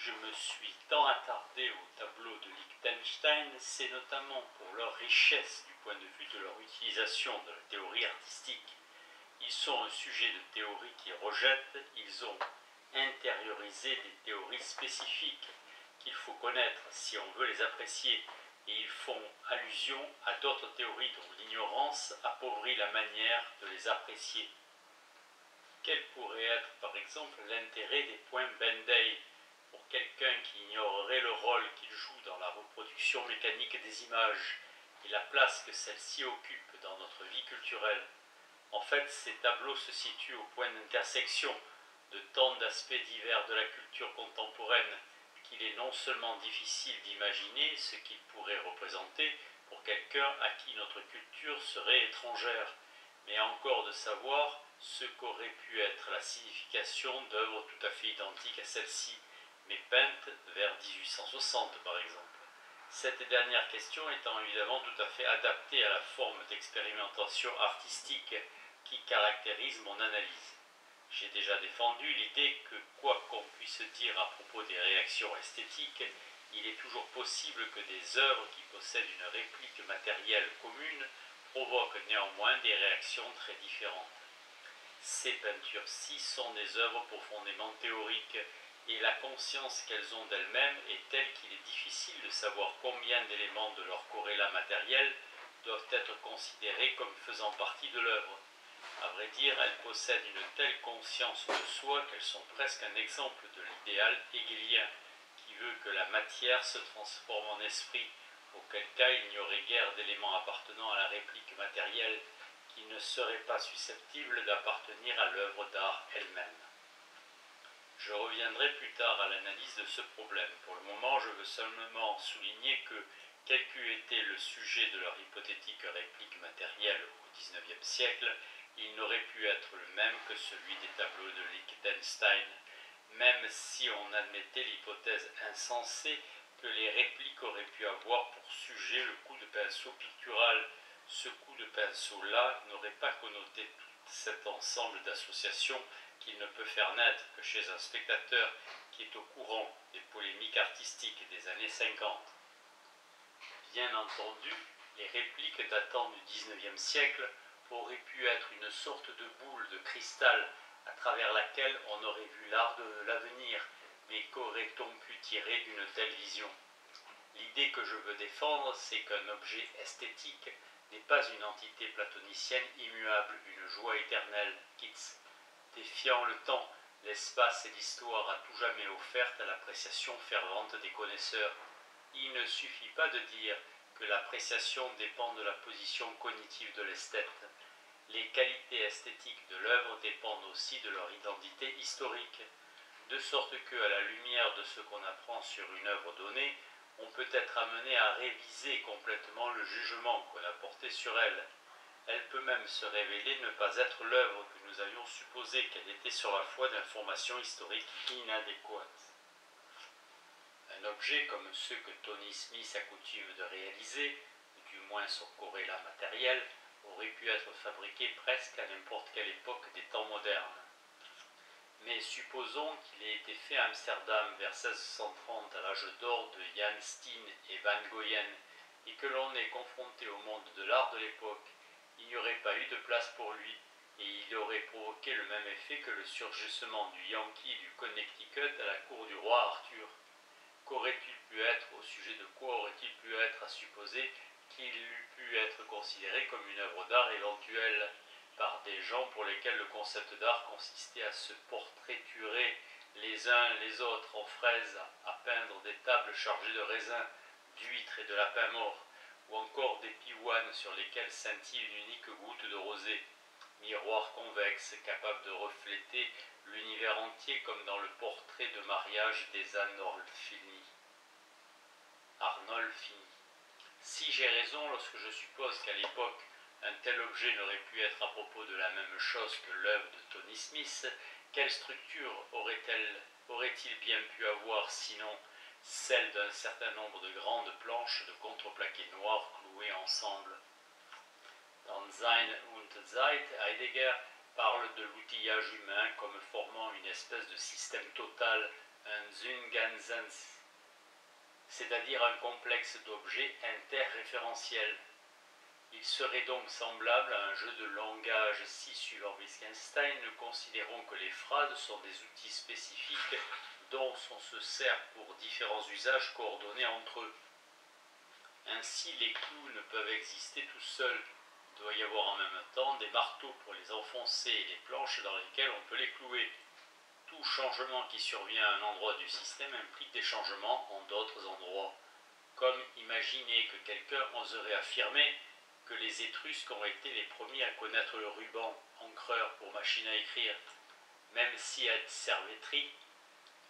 je me suis tant attardé aux tableaux de Lichtenstein, c'est notamment pour leur richesse du point de vue de leur utilisation de la théorie artistique. Ils sont un sujet de théorie qui rejette, ils ont intériorisé des théories spécifiques qu'il faut connaître si on veut les apprécier, et ils font allusion à d'autres théories dont l'ignorance appauvrit la manière de les apprécier. Quel pourrait être par exemple l'intérêt des points Bendey pour quelqu'un qui ignorerait le rôle qu'ils jouent dans la reproduction mécanique des images et la place que celle-ci occupe dans notre vie culturelle? En fait, ces tableaux se situent au point d'intersection de tant d'aspects divers de la culture contemporaine qu'il est non seulement difficile d'imaginer ce qu'ils pourraient représenter pour quelqu'un à qui notre culture serait étrangère, mais encore de savoir ce qu'aurait pu être la signification d'œuvres tout à fait identiques à celle-ci, mais peintes vers 1860 par exemple. Cette dernière question étant évidemment tout à fait adaptée à la forme d'expérimentation artistique qui caractérise mon analyse. J'ai déjà défendu l'idée que, quoi qu'on puisse dire à propos des réactions esthétiques, il est toujours possible que des œuvres qui possèdent une réplique matérielle commune provoquent néanmoins des réactions très différentes. Ces peintures-ci sont des œuvres profondément théoriques, et la conscience qu'elles ont d'elles-mêmes est telle qu'il est difficile de savoir combien d'éléments de leur corrélat matériel doivent être considérés comme faisant partie de l'œuvre. À vrai dire, elles possèdent une telle conscience de soi qu'elles sont presque un exemple de l'idéal hegelien, qui veut que la matière se transforme en esprit, auquel cas il n'y aurait guère d'éléments appartenant à la réplique matérielle qui ne seraient pas susceptibles d'appartenir à l'œuvre d'art elle-même. Je reviendrai plus tard à l'analyse de ce problème. Pour le moment, je veux seulement souligner que, quel qu'eût été le sujet de leur hypothétique réplique matérielle au XIXe siècle, il n'aurait pu être le même que celui des tableaux de Lichtenstein, même si on admettait l'hypothèse insensée que les répliques auraient pu avoir pour sujet le coup de pinceau pictural. Ce coup de pinceau-là n'aurait pas connoté tout cet ensemble d'associations qu'il ne peut faire naître que chez un spectateur qui est au courant des polémiques artistiques des années 50. Bien entendu, les répliques datant du XIXe siècle auraient pu être une sorte de boule de cristal à travers laquelle on aurait vu l'art de l'avenir, mais qu'aurait-on pu tirer d'une telle vision? L'idée que je veux défendre, c'est qu'un objet esthétique n'est pas une entité platonicienne immuable, une joie éternelle, Keats, défiant le temps, l'espace et l'histoire à tout jamais offerte à l'appréciation fervente des connaisseurs. Il ne suffit pas de dire que l'appréciation dépend de la position cognitive de l'esthète. Les qualités esthétiques de l'œuvre dépendent aussi de leur identité historique, de sorte que, à la lumière de ce qu'on apprend sur une œuvre donnée, on peut être amené à réviser complètement le jugement qu'on a porté sur elle. Elle peut même se révéler ne pas être l'œuvre que nous avions supposé qu'elle était sur la foi d'informations historiques inadéquates. Un objet comme ceux que Tony Smith a coutume de réaliser, ou du moins son corrélat matériel, aurait pu être fabriqué presque à n'importe quelle époque des temps modernes. Mais supposons qu'il ait été fait à Amsterdam vers 1630 à l'âge d'or de Jan Steen et Van Goyen, et que l'on est confronté au monde de l'art de l'époque. Il n'y aurait pas eu de place pour lui, et il aurait provoqué le même effet que le surgissement du Yankee du Connecticut à la cour du roi Arthur. Qu'aurait-il pu être, au sujet de quoi aurait-il pu être à supposer qu'il eût pu être considéré comme une œuvre d'art éventuelle par des gens pour lesquels le concept d'art consistait à se portraiturer les uns les autres en fraises, à peindre des tables chargées de raisins, d'huîtres et de lapins morts, ou encore des pivoines sur lesquelles scintille une unique goutte de rosée, miroir convexe capable de refléter l'univers entier comme dans le portrait de mariage des Arnolfini. Si j'ai raison lorsque je suppose qu'à l'époque, un tel objet n'aurait pu être à propos de la même chose que l'œuvre de Tony Smith, quelle structure aurait-il bien pu avoir sinon celle d'un certain nombre de grandes planches de contreplaqué noir clouées ensemble? Dans Sein und Zeit, Heidegger parle de l'outillage humain comme formant une espèce de système total, un Zungansens, c'est-à-dire un complexe d'objets interréférentiels. Il serait donc semblable à un jeu de langage si, suivant Wittgenstein, nous considérons que les phrases sont des outils spécifiques dont on se sert pour différents usages coordonnés entre eux. Ainsi, les clous ne peuvent exister tout seuls. Il doit y avoir en même temps des marteaux pour les enfoncer et des planches dans lesquelles on peut les clouer. Tout changement qui survient à un endroit du système implique des changements en d'autres endroits. Comme imaginer que quelqu'un oserait affirmer que les Étrusques ont été les premiers à connaître le ruban, encreur pour machine à écrire, même si à Servétrie,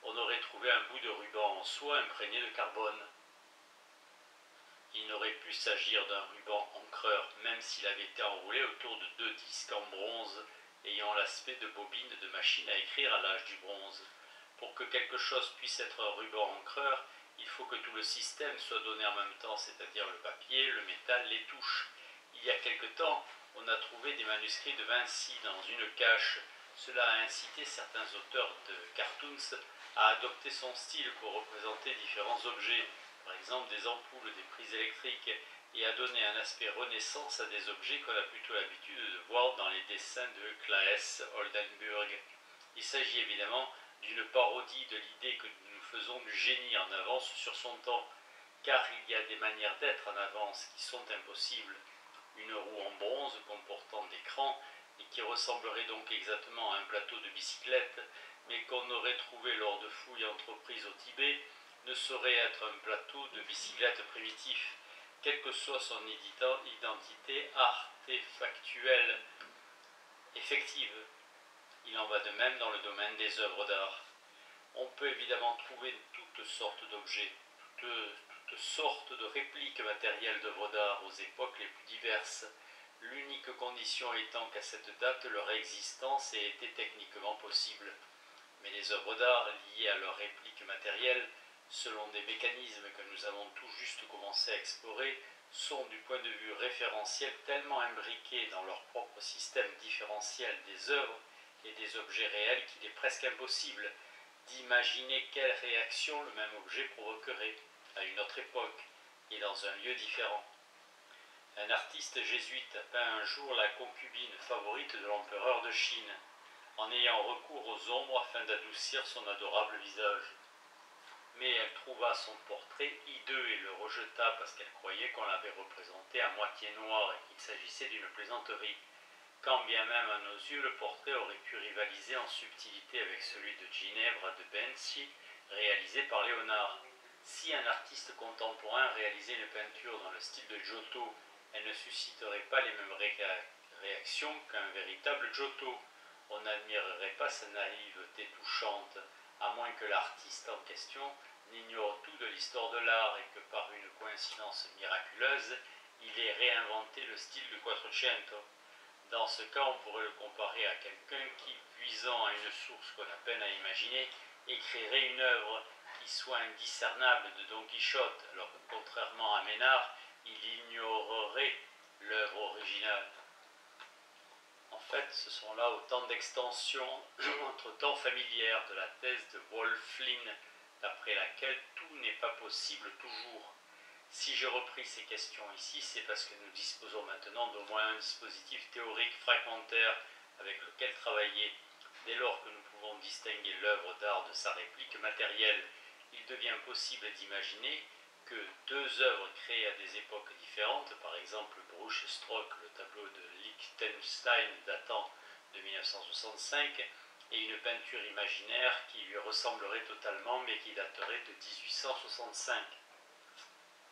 on aurait trouvé un bout de ruban en soie imprégné de carbone. Il n'aurait pu s'agir d'un ruban encreur, même s'il avait été enroulé autour de 2 disques en bronze, ayant l'aspect de bobines de machine à écrire à l'âge du bronze. Pour que quelque chose puisse être un ruban encreur, il faut que tout le système soit donné en même temps, c'est-à-dire le papier, le métal, les touches. Il y a quelque temps, on a trouvé des manuscrits de Vinci dans une cache. Cela a incité certains auteurs de cartoons à adopter son style pour représenter différents objets, par exemple des ampoules, des prises électriques, et à donner un aspect renaissance à des objets qu'on a plutôt l'habitude de voir dans les dessins de Claes Oldenburg. Il s'agit évidemment d'une parodie de l'idée que nous faisons du génie en avance sur son temps, car il y a des manières d'être en avance qui sont impossibles. Une roue en bronze comportant des crans et qui ressemblerait donc exactement à un plateau de bicyclette, mais qu'on aurait trouvé lors de fouilles entreprises au Tibet, ne saurait être un plateau de bicyclette primitif, quelle que soit son identité artefactuelle effective. Il en va de même dans le domaine des œuvres d'art. On peut évidemment trouver toutes sortes d'objets, toutes sortes de répliques matérielles d'œuvres d'art aux époques les plus diverses, l'unique condition étant qu'à cette date leur existence ait été techniquement possible. Mais les œuvres d'art liées à leurs répliques matérielles, selon des mécanismes que nous avons tout juste commencé à explorer, sont du point de vue référentiel tellement imbriqués dans leur propre système différentiel des œuvres et des objets réels qu'il est presque impossible d'imaginer quelle réaction le même objet provoquerait à une autre époque et dans un lieu différent. Un artiste jésuite a peint un jour la concubine favorite de l'empereur de Chine, en ayant recours aux ombres afin d'adoucir son adorable visage. Mais elle trouva son portrait hideux et le rejeta parce qu'elle croyait qu'on l'avait représenté à moitié noir et qu'il s'agissait d'une plaisanterie. Quand bien même à nos yeux le portrait aurait pu rivaliser en subtilité avec celui de Ginevra de Benci, réalisé par Léonard. Si un artiste contemporain réalisait une peinture dans le style de Giotto, elle ne susciterait pas les mêmes réactions qu'un véritable Giotto. On n'admirerait pas sa naïveté touchante, à moins que l'artiste en question n'ignore tout de l'histoire de l'art et que par une coïncidence miraculeuse, il ait réinventé le style de Quattrocento. Dans ce cas, on pourrait le comparer à quelqu'un qui, puisant à une source qu'on a peine à imaginer, écrirait une œuvre qui soit indiscernable de Don Quichotte, alors que contrairement à Ménard, il ignorerait l'œuvre originale. En fait, ce sont là autant d'extensions entre temps familières de la thèse de Wolf-Flynn, d'après laquelle tout n'est pas possible toujours. Si j'ai repris ces questions ici, c'est parce que nous disposons maintenant d'au moins un dispositif théorique fragmentaire avec lequel travailler. Dès lors que nous pouvons distinguer l'œuvre d'art de sa réplique matérielle, il devient possible d'imaginer que deux œuvres créées à des époques différentes, par exemple Bruch-Stroke, le tableau de Liechtenstein datant de 1965, et une peinture imaginaire qui lui ressemblerait totalement mais qui daterait de 1865,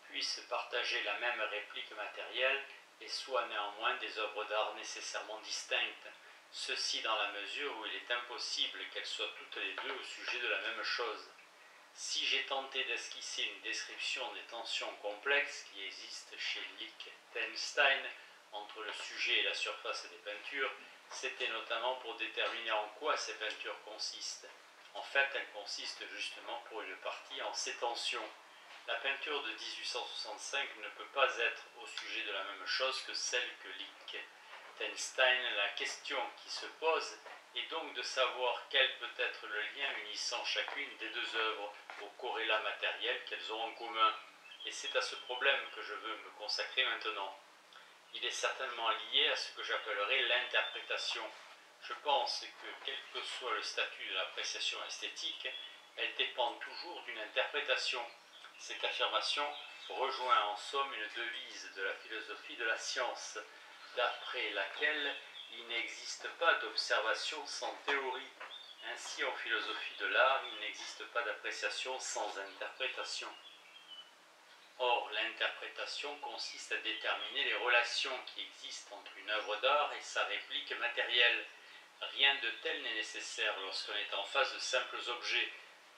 puissent partager la même réplique matérielle et soient néanmoins des œuvres d'art nécessairement distinctes, ceci dans la mesure où il est impossible qu'elles soient toutes les deux au sujet de la même chose. Si j'ai tenté d'esquisser une description des tensions complexes qui existent chez Liechtenstein entre le sujet et la surface des peintures, c'était notamment pour déterminer en quoi ces peintures consistent. En fait, elles consistent justement pour une partie en ces tensions. La peinture de 1865 ne peut pas être au sujet de la même chose que celle que Liechtenstein. La question qui se pose et donc de savoir quel peut être le lien unissant chacune des deux œuvres au corrélat matériel qu'elles ont en commun. Et c'est à ce problème que je veux me consacrer maintenant. Il est certainement lié à ce que j'appellerais l'interprétation. Je pense que, quel que soit le statut de l'appréciation esthétique, elle dépend toujours d'une interprétation. Cette affirmation rejoint en somme une devise de la philosophie de la science, d'après laquelle il n'existe pas d'observation sans théorie. Ainsi, en philosophie de l'art, il n'existe pas d'appréciation sans interprétation. Or, l'interprétation consiste à déterminer les relations qui existent entre une œuvre d'art et sa réplique matérielle. Rien de tel n'est nécessaire lorsqu'on est en face de simples objets.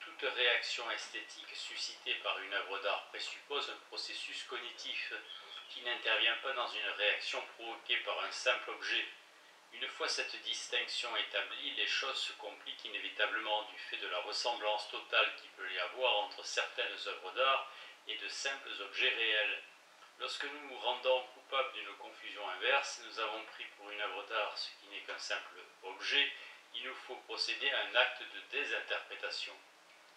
Toute réaction esthétique suscitée par une œuvre d'art présuppose un processus cognitif qui n'intervient pas dans une réaction provoquée par un simple objet. Une fois cette distinction établie, les choses se compliquent inévitablement du fait de la ressemblance totale qu'il peut y avoir entre certaines œuvres d'art et de simples objets réels. Lorsque nous nous rendons coupables d'une confusion inverse, nous avons pris pour une œuvre d'art ce qui n'est qu'un simple objet, il nous faut procéder à un acte de désinterprétation.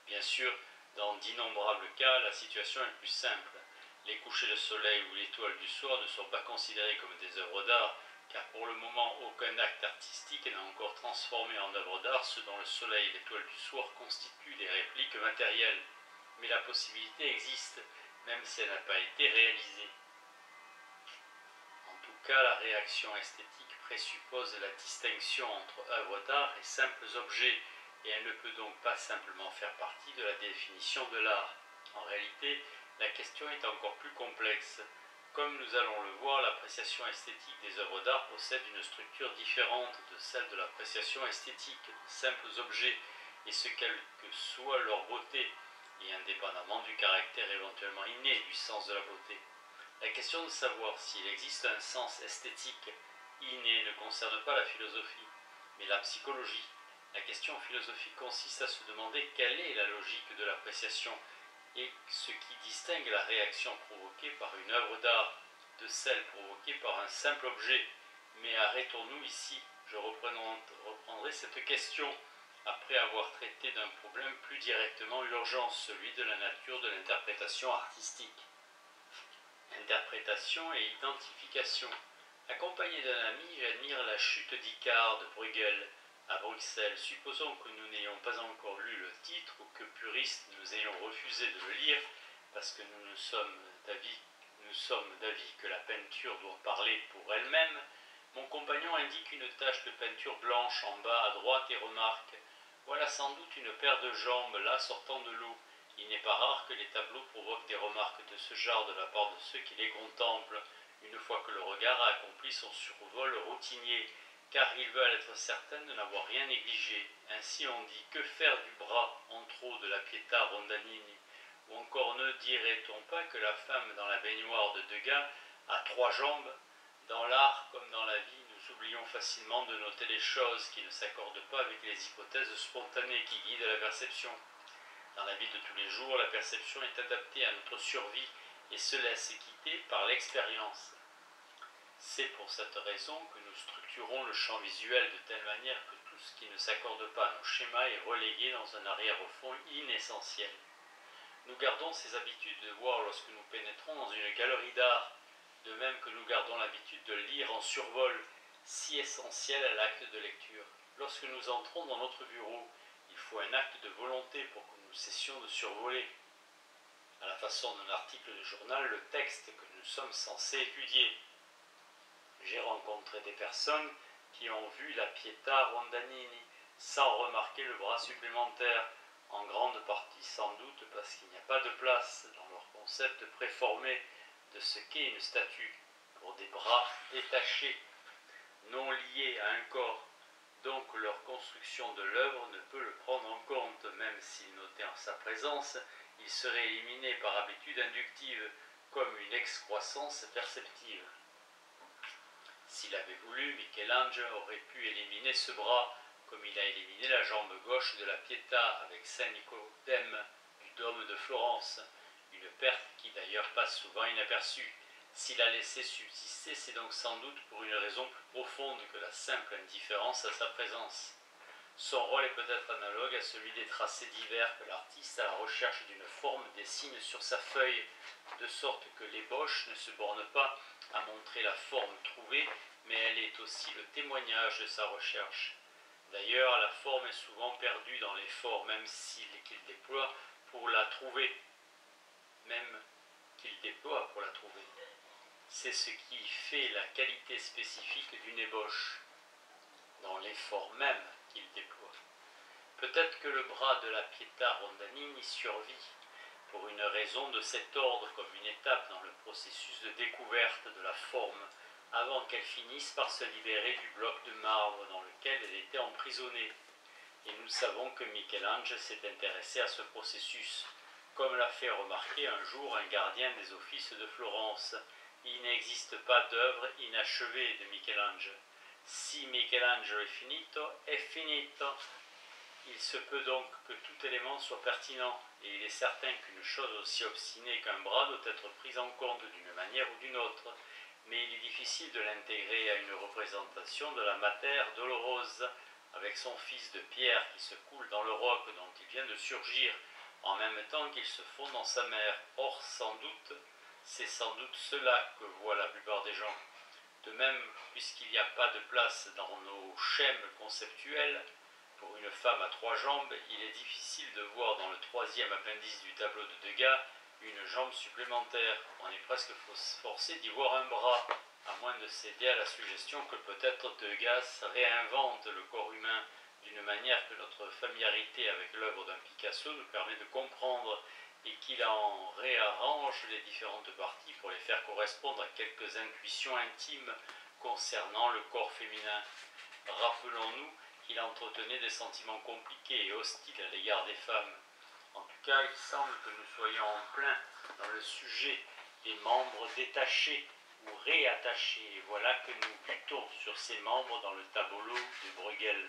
Bien sûr, dans d'innombrables cas, la situation est plus simple. Les couchers de soleil ou l'étoile du soir ne sont pas considérés comme des œuvres d'art, car pour le moment aucun acte artistique n'a encore transformé en œuvre d'art ce dont le soleil et l'étoile du soir constituent des répliques matérielles. Mais la possibilité existe, même si elle n'a pas été réalisée. En tout cas, la réaction esthétique présuppose la distinction entre œuvres d'art et simples objets, et elle ne peut donc pas simplement faire partie de la définition de l'art. En réalité, la question est encore plus complexe. Comme nous allons le voir, l'appréciation esthétique des œuvres d'art possède une structure différente de celle de l'appréciation esthétique de simples objets, et ce quelle que soit leur beauté, et indépendamment du caractère éventuellement inné du sens de la beauté. La question de savoir s'il existe un sens esthétique inné ne concerne pas la philosophie, mais la psychologie. La question philosophique consiste à se demander quelle est la logique de l'appréciation et ce qui distingue la réaction provoquée par une œuvre d'art de celle provoquée par un simple objet. Mais arrêtons-nous ici, je reprendrai cette question après avoir traité d'un problème plus directement urgent, celui de la nature de l'interprétation artistique. Interprétation et identification. Accompagné d'un ami, j'admire La chute d'Icare de Bruegel à Bruxelles. Supposons que nous n'ayons pas encore lu le titre ou que puristes nous ayons refusé de le lire parce que nous sommes d'avis que la peinture doit parler pour elle-même. Mon compagnon indique une tache de peinture blanche en bas à droite et remarque « Voilà sans doute une paire de jambes là sortant de l'eau. » Il n'est pas rare que les tableaux provoquent des remarques de ce genre de la part de ceux qui les contemplent, une fois que le regard a accompli son survol routinier, car ils veulent être certains de n'avoir rien négligé. Ainsi on dit « Que faire du bras en trop de la Pietà Rondanini ?» Ou encore ne dirait-on pas que la femme dans la baignoire de Degas a 3 jambes? Dans l'art comme dans la vie, nous oublions facilement de noter les choses qui ne s'accordent pas avec les hypothèses spontanées qui guident la perception. Dans la vie de tous les jours, la perception est adaptée à notre survie et se laisse guider par l'expérience. C'est pour cette raison que nous structurons le champ visuel de telle manière que tout ce qui ne s'accorde pas à nos schémas est relégué dans un arrière-fond inessentiel. Nous gardons ces habitudes de voir lorsque nous pénétrons dans une galerie d'art, de même que nous gardons l'habitude de lire en survol, si essentiel à l'acte de lecture. Lorsque nous entrons dans notre bureau, il faut un acte de volonté pour que nous cessions de survoler, à la façon d'un article de journal, le texte que nous sommes censés étudier. J'ai rencontré des personnes qui ont vu la Pietà Rondanini sans remarquer le bras supplémentaire, en grande partie sans doute parce qu'il n'y a pas de place dans leur concept préformé de ce qu'est une statue pour des bras détachés, non liés à un corps. Donc leur construction de l'œuvre ne peut le prendre en compte, même s'il notait en sa présence, il serait éliminé par habitude inductive, comme une excroissance perceptive. S'il avait voulu, Michel-Ange aurait pu éliminer ce bras, comme il a éliminé la jambe gauche de la Pietà avec Saint-Nicodème du dôme de Florence, une perte qui d'ailleurs passe souvent inaperçue. S'il a laissé subsister, c'est donc sans doute pour une raison plus profonde que la simple indifférence à sa présence. Son rôle est peut-être analogue à celui des tracés divers que l'artiste, à la recherche d'une forme, dessine sur sa feuille, de sorte que l'ébauche ne se borne pas à montrer la forme trouvée, mais elle est aussi le témoignage de sa recherche. D'ailleurs, la forme est souvent perdue dans l'effort, même qu'il déploie pour la trouver. C'est ce qui fait la qualité spécifique d'une ébauche, dans l'effort même qu'il déploie. Peut-être que le bras de la Pietà Rondanini survit, pour une raison de cet ordre, comme une étape dans le processus de découverte de la forme, avant qu'elle finisse par se libérer du bloc de marbre dans lequel elle était emprisonnée. Et nous savons que Michel-Ange s'est intéressé à ce processus, comme l'a fait remarquer un jour un gardien des offices de Florence. Il n'existe pas d'œuvre inachevée de Michel-Ange. Si Michelangelo è finito. Il se peut donc que tout élément soit pertinent, et il est certain qu'une chose aussi obstinée qu'un bras doit être prise en compte d'une manière ou d'une autre, mais il est difficile de l'intégrer à une représentation de la Mater Dolorosa, avec son fils de pierre qui se coule dans le roc dont il vient de surgir, en même temps qu'il se fond dans sa mère. Or, c'est sans doute cela que voient la plupart des gens. De même, puisqu'il n'y a pas de place dans nos schèmes conceptuels pour une femme à 3 jambes, il est difficile de voir dans le 3e appendice du tableau de Degas une jambe supplémentaire. On est presque forcé d'y voir un bras, à moins de céder à la suggestion que peut-être Degas réinvente le corps humain d'une manière que notre familiarité avec l'œuvre d'un Picasso nous permet de comprendre, et qu'il en réarrange les différentes parties pour les faire correspondre à quelques intuitions intimes concernant le corps féminin. Rappelons-nous qu'il entretenait des sentiments compliqués et hostiles à l'égard des femmes. En tout cas, il semble que nous soyons en plein dans le sujet des membres détachés ou réattachés, et voilà que nous butons sur ces membres dans le tableau de Bruegel.